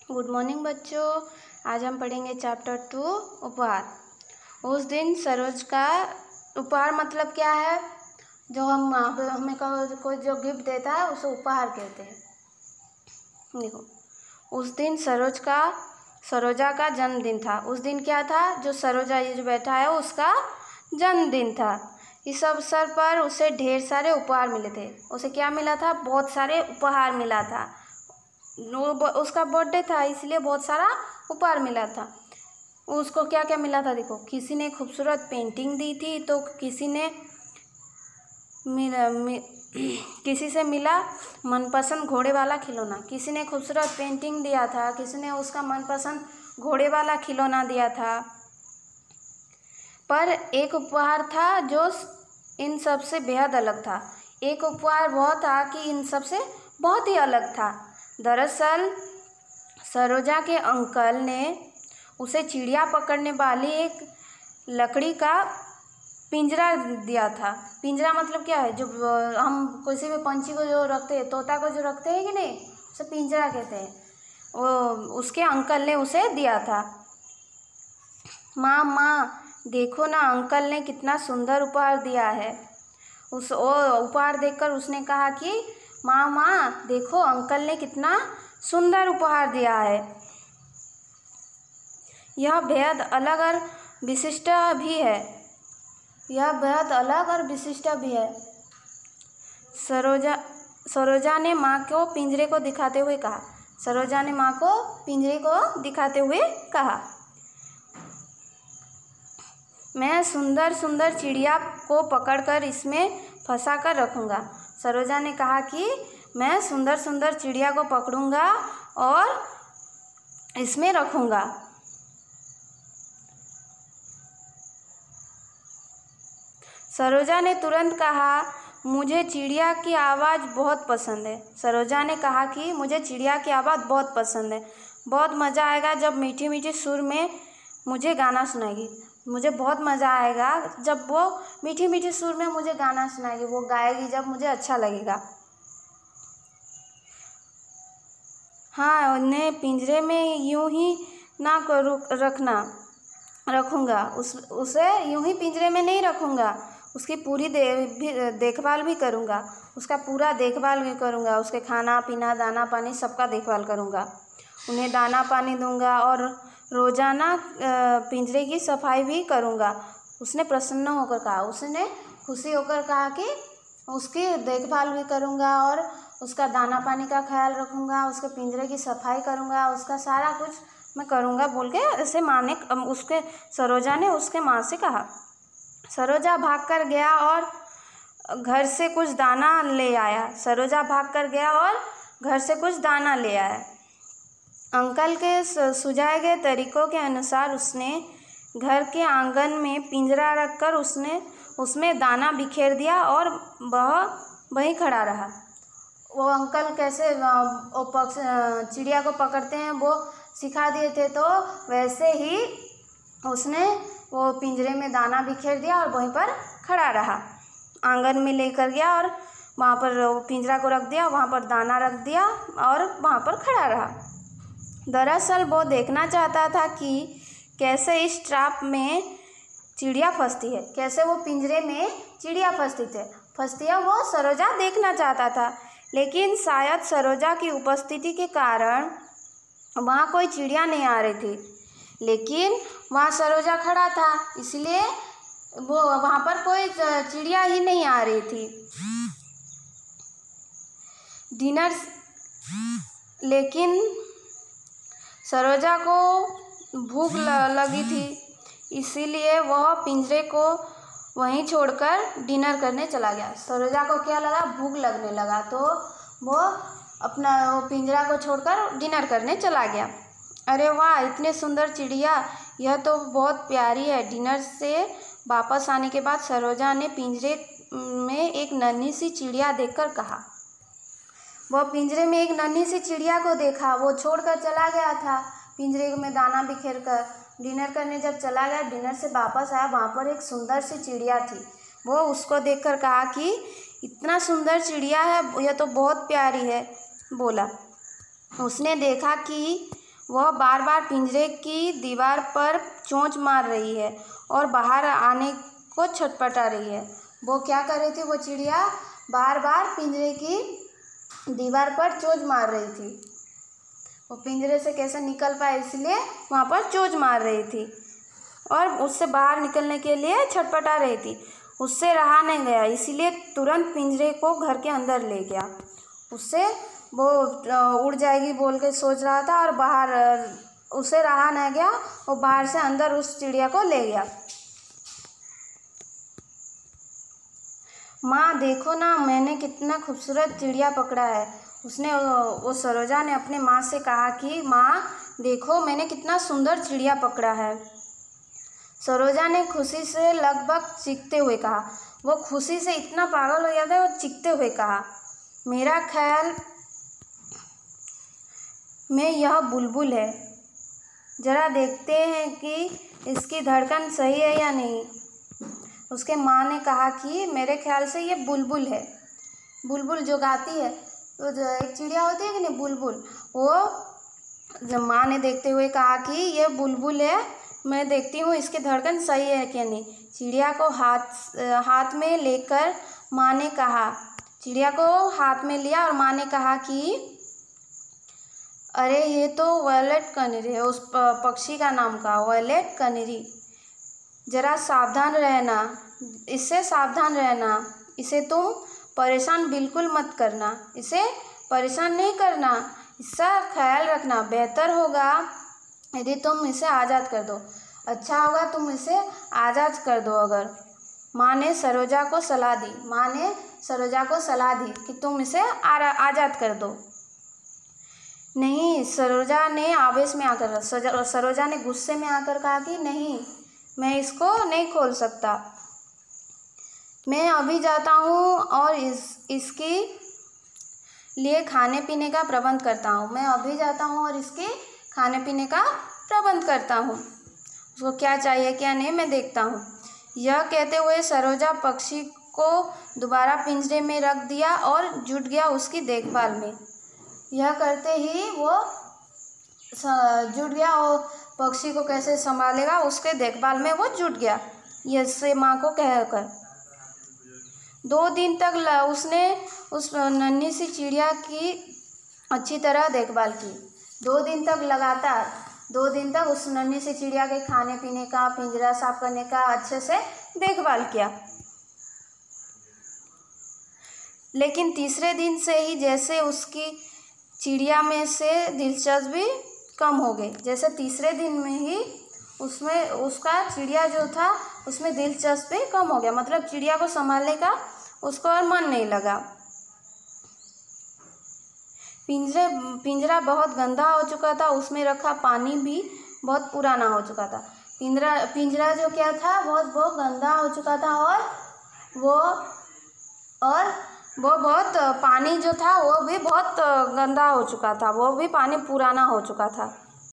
Good morning बच्चों। आज हम पढ़ेंगे चैप्टर 2 उपहार। उस दिन सरोज का उपहार मतलब क्या है? जो हमें कोई जो गिफ्ट देता है उसे उपहार कहते हैं। देखो, उस दिन सरोजा का जन्मदिन था। उस दिन क्या था? जो सरोजा ये जो बैठा है उसका जन्मदिन था। इस अवसर पर उसे ढेर सारे उपहार मिले थे। उसे क्या मिला था? बहुत सारे उपहार मिला था। उसका बर्थडे था इसलिए बहुत सारा उपहार मिला था। उसको क्या क्या मिला था? देखो, किसी ने खूबसूरत पेंटिंग दी थी, तो किसी से मिला मनपसंद घोड़े वाला खिलौना। किसी ने खूबसूरत पेंटिंग दिया था, किसी ने उसका मनपसंद घोड़े वाला खिलौना दिया था। पर एक उपहार था जो इन सब से बेहद अलग था। एक उपहार वह था कि इन सब से बहुत ही अलग था। दरअसल सरोजा के अंकल ने उसे चिड़िया पकड़ने वाली एक लकड़ी का पिंजरा दिया था। पिंजरा मतलब क्या है? जो हम किसी भी पंछी को जो रखते हैं, तोता को जो रखते हैं कि नहीं, उसे पिंजरा कहते हैं। वो उसके अंकल ने उसे दिया था। माँ देखो ना, अंकल ने कितना सुंदर उपहार दिया है। वो उपहार देखकर उसने कहा कि माँ देखो, अंकल ने कितना सुंदर उपहार दिया है। यह बेहद अलग और विशिष्ट भी है। सरोजा ने माँ को पिंजरे को दिखाते हुए कहा, मैं सुंदर सुंदर चिड़िया को पकड़कर इसमें फंसा कर रखूँगा। सरोजा ने कहा कि मैं सुंदर सुंदर चिड़िया को पकड़ूंगा और इसमें रखूँगा। सरोजा ने तुरंत कहा, मुझे चिड़िया की आवाज़ बहुत पसंद है। सरोजा ने कहा कि मुझे चिड़िया की आवाज़ बहुत पसंद है। बहुत मज़ा आएगा जब मीठी मीठी सुर में मुझे गाना सुनाएगी। मुझे बहुत मज़ा आएगा जब वो मीठी मीठी सुर में मुझे गाना सुनाएगी। वो गाएगी जब मुझे अच्छा लगेगा। हाँ, उन्हें पिंजरे में यूं ही ना रखूँगा। उसे यूं ही पिंजरे में नहीं रखूँगा। उसकी पूरी देखभाल भी करूँगा। उसका पूरा देखभाल भी करूँगा। उसके खाना पीना, दाना पानी सबका देखभाल करूँगा। उन्हें दाना पानी दूँगा और रोज़ाना पिंजरे की सफाई भी करूँगा। उसने प्रसन्न होकर कहा, उसने खुशी होकर कहा कि उसकी देखभाल भी करूँगा और उसका दाना पानी का ख्याल रखूँगा, उसके पिंजरे की सफाई करूँगा, उसका सारा कुछ मैं करूँगा बोल के ऐसे सरोजा ने उसके माँ से कहा। सरोजा भागकर गया और घर से कुछ दाना ले आया। अंकल के सुझाए गए तरीकों के अनुसार उसने घर के आंगन में पिंजरा रखकर उसमें दाना बिखेर दिया और वह वहीं खड़ा रहा। वो अंकल कैसे चिड़िया को पकड़ते हैं वो सिखा दिए थे, तो वैसे ही उसने वो पिंजरे में दाना बिखेर दिया और वहीं पर खड़ा रहा। आंगन में लेकर गया और वहाँ पर पिंजरा को रख दिया, वहाँ पर दाना रख दिया और वहाँ पर खड़ा रहा। दरअसल वो देखना चाहता था कि कैसे इस ट्रैप में चिड़िया फंसती है, कैसे वो पिंजरे में चिड़िया फंसती है वो सरोजा देखना चाहता था। लेकिन शायद सरोजा की उपस्थिति के कारण वहाँ कोई चिड़िया नहीं आ रही थी। लेकिन वहाँ सरोजा खड़ा था, इसलिए वो वहाँ पर कोई चिड़िया ही नहीं आ रही थी। लेकिन सरोजा को भूख लगी थी, इसीलिए वह पिंजरे को वहीं छोड़कर डिनर करने चला गया। सरोजा को क्या लगा? भूख लगने लगा, तो वो पिंजरा को छोड़कर डिनर करने चला गया। अरे वाह, इतने सुंदर चिड़िया, यह तो बहुत प्यारी है। डिनर से वापस आने के बाद सरोजा ने पिंजरे में एक नन्ही सी चिड़िया देखकर कहा। वह पिंजरे में एक नन्ही सी चिड़िया को देखा। वो छोड़कर चला गया था पिंजरे में दाना बिखेर कर। डिनर करने जब चला गया, डिनर से वापस आया, वहाँ पर एक सुंदर सी चिड़िया थी। वो उसको देखकर कहा कि इतना सुंदर चिड़िया है, यह तो बहुत प्यारी है बोला। उसने देखा कि वह बार बार पिंजरे की दीवार पर चोंच मार रही है और बाहर आने को छटपटा रही है। वो क्या कर रही थी? वो चिड़िया बार बार पिंजरे की दीवार पर चोंच मार रही थी। वो पिंजरे से कैसे निकल पाए इसलिए वहाँ पर चोंच मार रही थी और उससे बाहर निकलने के लिए छटपटा रही थी। उससे रहा नहीं गया, इसीलिए तुरंत पिंजरे को घर के अंदर ले गया। उससे वो उड़ जाएगी बोल के सोच रहा था और बाहर उसे रहा नहीं गया, वो बाहर से अंदर उस चिड़िया को ले गया। माँ देखो ना, मैंने कितना खूबसूरत चिड़िया पकड़ा है। वो सरोजा ने अपने माँ से कहा कि माँ देखो, मैंने कितना सुंदर चिड़िया पकड़ा है। सरोजा ने खुशी से लगभग चीखते हुए कहा। वो खुशी से इतना पागल हो गया था, वो चीखते हुए कहा, मेरा ख्याल में यह बुलबुल है। ज़रा देखते हैं कि इसकी धड़कन सही है या नहीं। उसके माँ ने कहा कि मेरे ख्याल से ये बुलबुल है। बुलबुल जो गाती है, तो जो एक चिड़िया होती है कि नहीं, बुलबुल, वो माँ ने देखते हुए कहा कि ये बुलबुल है, मैं देखती हूँ इसकी धड़कन सही है कि नहीं। चिड़िया को हाथ में लेकर माँ ने कहा, चिड़िया को हाथ में लिया और माँ ने कहा कि अरे ये तो वायलेट कनेरी है, उस पक्षी का नाम का वायलेट कनेरी। ज़रा सावधान रहना, इससे सावधान रहना, इसे तुम परेशान बिल्कुल मत करना, इसे परेशान नहीं करना, इसका ख्याल रखना। बेहतर होगा यदि तुम इसे आज़ाद कर दो, अच्छा होगा तुम इसे आज़ाद कर दो। अगर माँ ने सरोजा को सलाह दी कि तुम इसे आज़ाद कर दो। नहीं, सरोजा ने आवेश में आकर सरोजा ने गुस्से में आकर कहा कि नहीं, मैं इसको नहीं खोल सकता। मैं अभी जाता हूँ और इसके लिए खाने पीने का प्रबंध करता हूँ। मैं अभी जाता हूँ और इसके खाने पीने का प्रबंध करता हूँ। उसको क्या चाहिए क्या नहीं मैं देखता हूँ। यह कहते हुए सरोजा पक्षी को दोबारा पिंजरे में रख दिया और जुट गया उसकी देखभाल में। यह करते ही वो जुट गया और पक्षी को कैसे संभालेगा उसके देखभाल में वो जुट गया, यह से माँ को कहकर। 2 दिन तक उसने उस नन्ही सी चिड़िया की अच्छी तरह देखभाल की। 2 दिन तक लगातार 2 दिन तक उस नन्ही सी चिड़िया के खाने पीने का, पिंजरा साफ करने का अच्छे से देखभाल किया। लेकिन तीसरे दिन से ही जैसे उसकी चिड़िया में से दिलचस्पी कम हो गई। जैसे तीसरे दिन में ही उसमें उसका चिड़िया जो था उसमें दिलचस्पी कम हो गया, मतलब चिड़िया को संभालने का उसको और मन नहीं लगा। पिंजरा बहुत गंदा हो चुका था, उसमें रखा पानी भी बहुत पुराना हो चुका था। पिंजरा जो क्या था बहुत गंदा हो चुका था और वो बहुत पानी जो था वो भी बहुत गंदा हो चुका था, वो भी पानी पुराना हो चुका था।